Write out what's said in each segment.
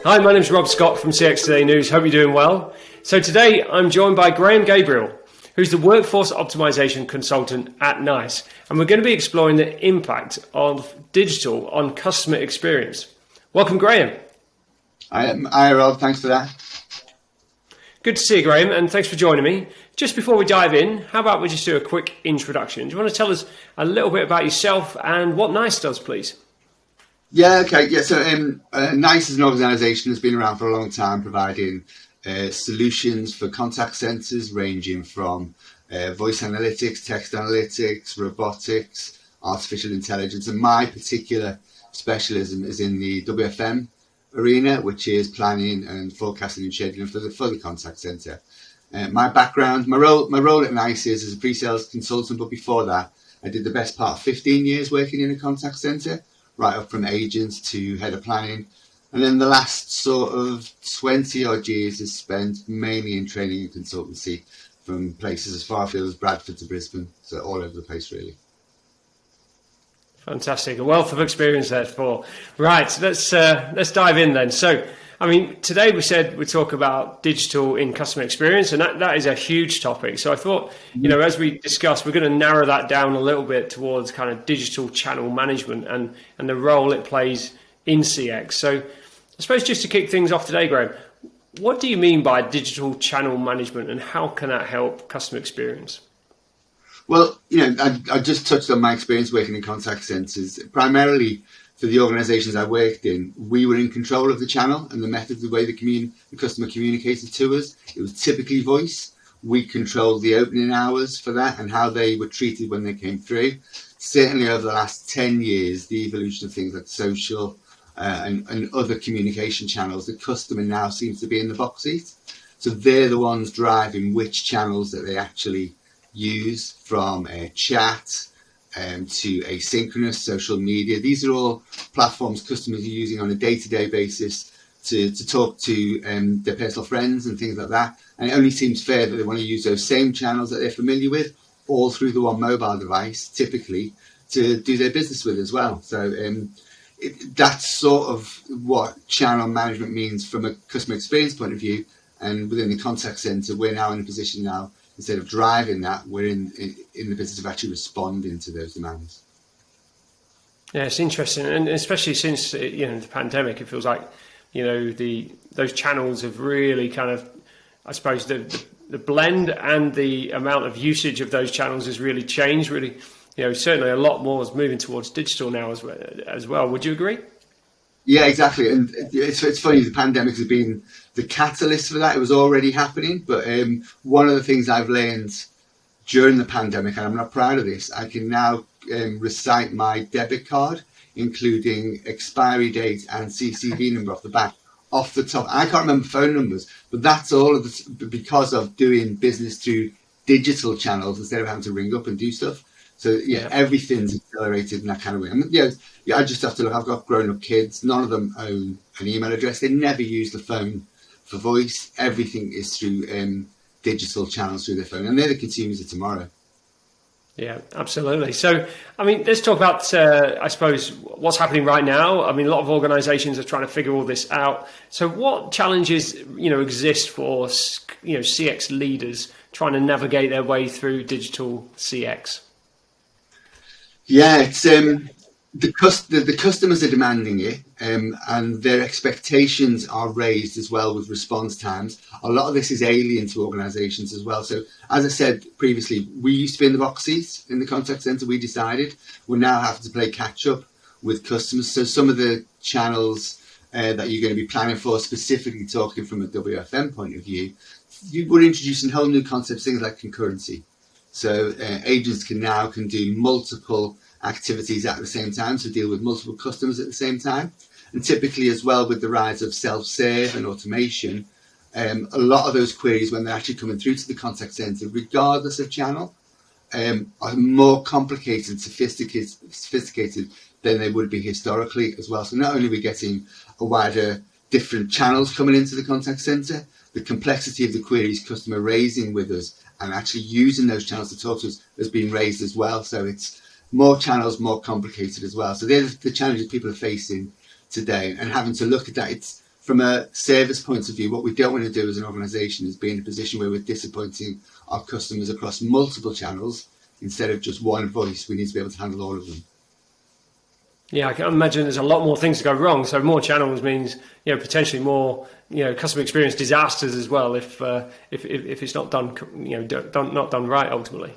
Hi, my name's Rob Scott from CX Today News. Hope you're doing well. So today I'm joined by Graham Gabriel, who's the workforce optimization consultant at NICE. And we're going to be exploring the impact of digital on customer experience. Welcome, Graham. Hi, Rob. Thanks for that. Good to see you, Graham, and thanks for joining me. Just before we dive in, how about we just do a quick introduction? Do you want to tell us a little bit about yourself and what NICE does, please? Yeah, okay. Yeah, so NICE as an organisation has been around for a long time, providing solutions for contact centres ranging from voice analytics, text analytics, robotics, artificial intelligence. And my particular specialism is in the WFM arena, which is planning and forecasting and scheduling for the contact centre. My background, my role at NICE is as a pre-sales consultant, but before that, I did the best part of 15 years working in a contact centre, right up from agents to head of planning. And then the last sort of 20 odd years is spent mainly in training and consultancy from places as far afield as Bradford to Brisbane, so all over the place really. Fantastic, a wealth of experience there for. Right, let's dive in then. So, I mean, today we said we'd talk about digital in customer experience, and that is a huge topic. So I thought, as we discussed, we're going to narrow that down a little bit towards kind of digital channel management and the role it plays in CX. So I suppose just to kick things off today, Graham, what do you mean by digital channel management and how can that help customer experience? Well, I just touched on my experience working in contact centres. Primarily for the organisations I worked in, we were in control of the channel and the method, the way the customer communicated to us. It was typically voice. We controlled the opening hours for that and how they were treated when they came through. Certainly over the last 10 years, the evolution of things like social and other communication channels, the customer now seems to be in the box seat. So they're the ones driving which channels that they actually use, from chat to asynchronous social media. These are all platforms customers are using on a day-to-day basis to talk to their personal friends and things like that. And it only seems fair that they want to use those same channels that they're familiar with all through the one mobile device, typically, to do their business with as well. So that's sort of what channel management means from a customer experience point of view. And within the contact centre, we're now in a position now, instead of driving that, we're in the business of actually responding to those demands. Yeah, it's interesting, and especially since the pandemic, it feels like those channels have really kind of, I suppose, the blend and the amount of usage of those channels has really changed. Really, certainly a lot more is moving towards digital now as well. Would you agree? Yeah, exactly. And it's funny, the pandemic has been the catalyst for that. It was already happening. But one of the things I've learned during the pandemic, and I'm not proud of this, I can now recite my debit card, including expiry date and CCV number off the top. I can't remember phone numbers, but that's all of this because of doing business through digital channels instead of having to ring up and do stuff. So everything's accelerated in that kind of way. And I just have to look. I've got grown-up kids. None of them own an email address. They never use the phone for voice. Everything is through digital channels through their phone, and they're the consumers of tomorrow. Yeah, absolutely. So, I mean, let's talk about, I suppose, what's happening right now. I mean, a lot of organisations are trying to figure all this out. So, what challenges exist for CX leaders trying to navigate their way through digital CX? Yeah, it's the customers are demanding it, and their expectations are raised as well with response times. A lot of this is alien to organisations as well. So, as I said previously, we used to be in the box seats in the contact centre. We decided we're now having to play catch up with customers. So, some of the channels that you're going to be planning for, specifically talking from a WFM point of view, we're introducing whole new concepts, things like concurrency. So agents can do multiple activities at the same time, so deal with multiple customers at the same time. And typically as well, with the rise of self-serve and automation, a lot of those queries, when they're actually coming through to the contact centre, regardless of channel, are more complicated and sophisticated than they would be historically as well. So not only are we getting a wider different channels coming into the contact centre, the complexity of the queries customer raising with us and actually using those channels to talk to us has been raised as well. So it's more channels, more complicated as well. So they're the challenges people are facing today, and having to look at that. It's from a service point of view, what we don't want to do as an organisation is be in a position where we're disappointing our customers across multiple channels instead of just one voice. We need to be able to handle all of them. Yeah, I can imagine there's a lot more things to go wrong. So more channels means, potentially more, customer experience disasters as well if it's not done, not done right ultimately.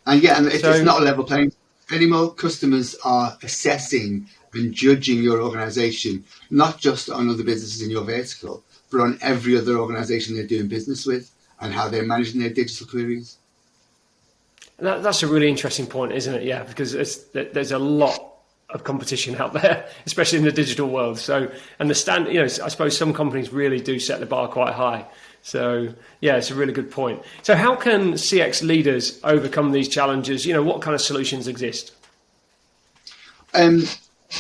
And it's not a level playing. Any more customers are assessing and judging your organisation, not just on other businesses in your vertical, but on every other organisation they're doing business with and how they're managing their digital queries. That's a really interesting point, isn't it? Yeah, because there's a lot of competition out there, especially in the digital world. So, and I suppose some companies really do set the bar quite high. So, yeah, it's a really good point. So how can CX leaders overcome these challenges? What kind of solutions exist?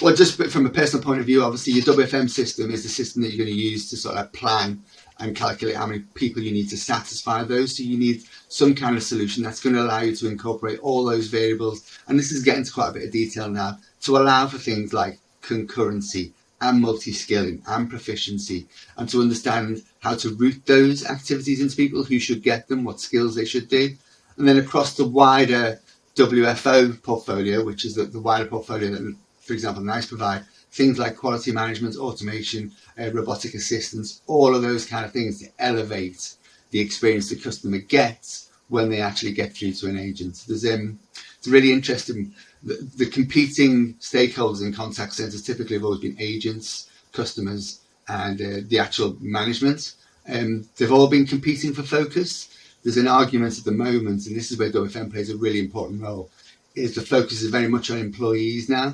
Well, just from a personal point of view, obviously your WFM system is the system that you're going to use to sort of plan and calculate how many people you need to satisfy those. So you need some kind of solution that's going to allow you to incorporate all those variables. And this is getting to quite a bit of detail now to allow for things like concurrency and multi-skilling and proficiency, and to understand how to route those activities into people who should get them, what skills they should do. And then across the wider WFO portfolio, which is the wider portfolio that, for example, NICE provide, things like quality management, automation, robotic assistance, all of those kind of things to elevate the experience the customer gets when they actually get through to an agent. It's really interesting. The competing stakeholders in contact centres typically have always been agents, customers, and the actual management. They've all been competing for focus. There's an argument at the moment, and this is where WFM plays a really important role, is the focus is very much on employees now,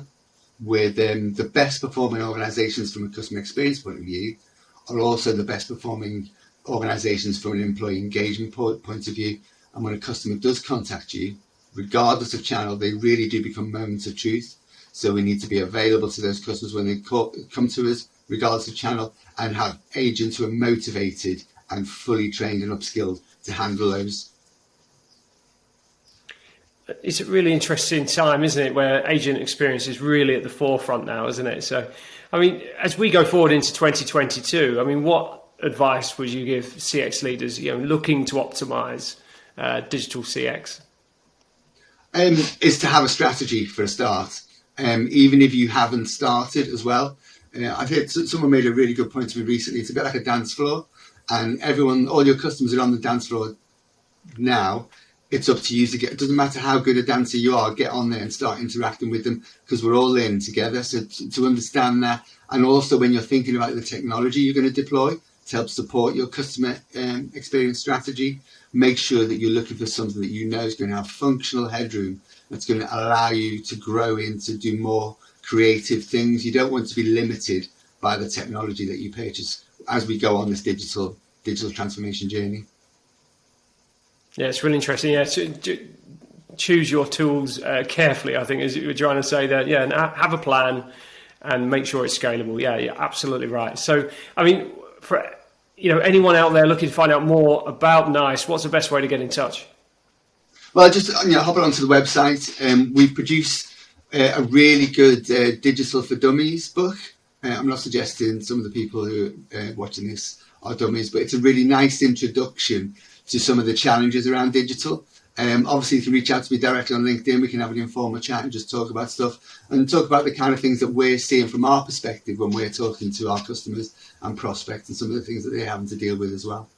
with the best performing organisations from a customer experience point of view are also the best performing organisations from an employee engagement point of view. And when a customer does contact you, regardless of channel, they really do become moments of truth. So we need to be available to those customers when they come to us, regardless of channel, and have agents who are motivated and fully trained and upskilled to handle those. It's a really interesting time, isn't it, where agent experience is really at the forefront now, isn't it? So, as we go forward into 2022, what advice would you give CX leaders, looking to optimize digital CX? Is to have a strategy for a start, even if you haven't started as well. I've heard someone made a really good point to me recently. It's a bit like a dance floor, and all your customers are on the dance floor now. It's up to you to it doesn't matter how good a dancer you are, get on there and start interacting with them, because we're all in together. So to understand that, and also when you're thinking about the technology you're going to deploy to help support your customer experience strategy, make sure that you're looking for something that you know is going to have functional headroom, that's going to allow you to grow into do more creative things. You don't want to be limited by the technology that you purchase as we go on this digital transformation journey. Yeah, it's really interesting. Yeah, choose your tools carefully, I think, as you're trying to say that. Yeah, and have a plan and make sure it's scalable. Yeah, you're absolutely right. So, for anyone out there looking to find out more about NICE, what's the best way to get in touch? Well, just hop onto the website. We produce a really good Digital for Dummies book. I'm not suggesting some of the people who are watching this are dummies, but it's a really nice introduction to some of the challenges around digital. Obviously, you can reach out to me directly on LinkedIn. We can have an informal chat and just talk about stuff and talk about the kind of things that we're seeing from our perspective when we're talking to our customers and prospects, and some of the things that they're having to deal with as well.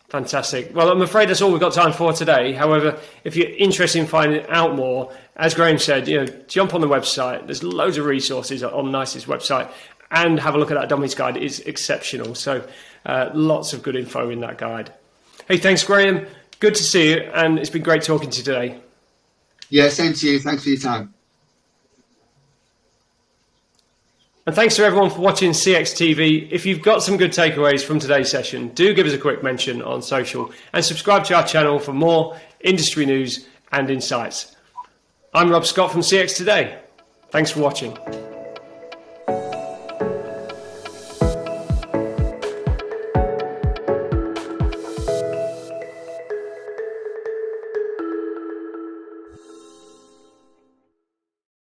Fantastic. Well, I'm afraid that's all we've got time for today. However, if you're interested in finding out more, as Graham said, jump on the website. There's loads of resources on NICE's website, and have a look at that Dummies Guide. It's exceptional. So lots of good info in that guide. Hey, thanks, Graham. Good to see you, and it's been great talking to you today. Yeah, same to you. Thanks for your time. And thanks to everyone for watching CX TV. If you've got some good takeaways from today's session, do give us a quick mention on social and subscribe to our channel for more industry news and insights. I'm Rob Scott from CX Today. Thanks for watching.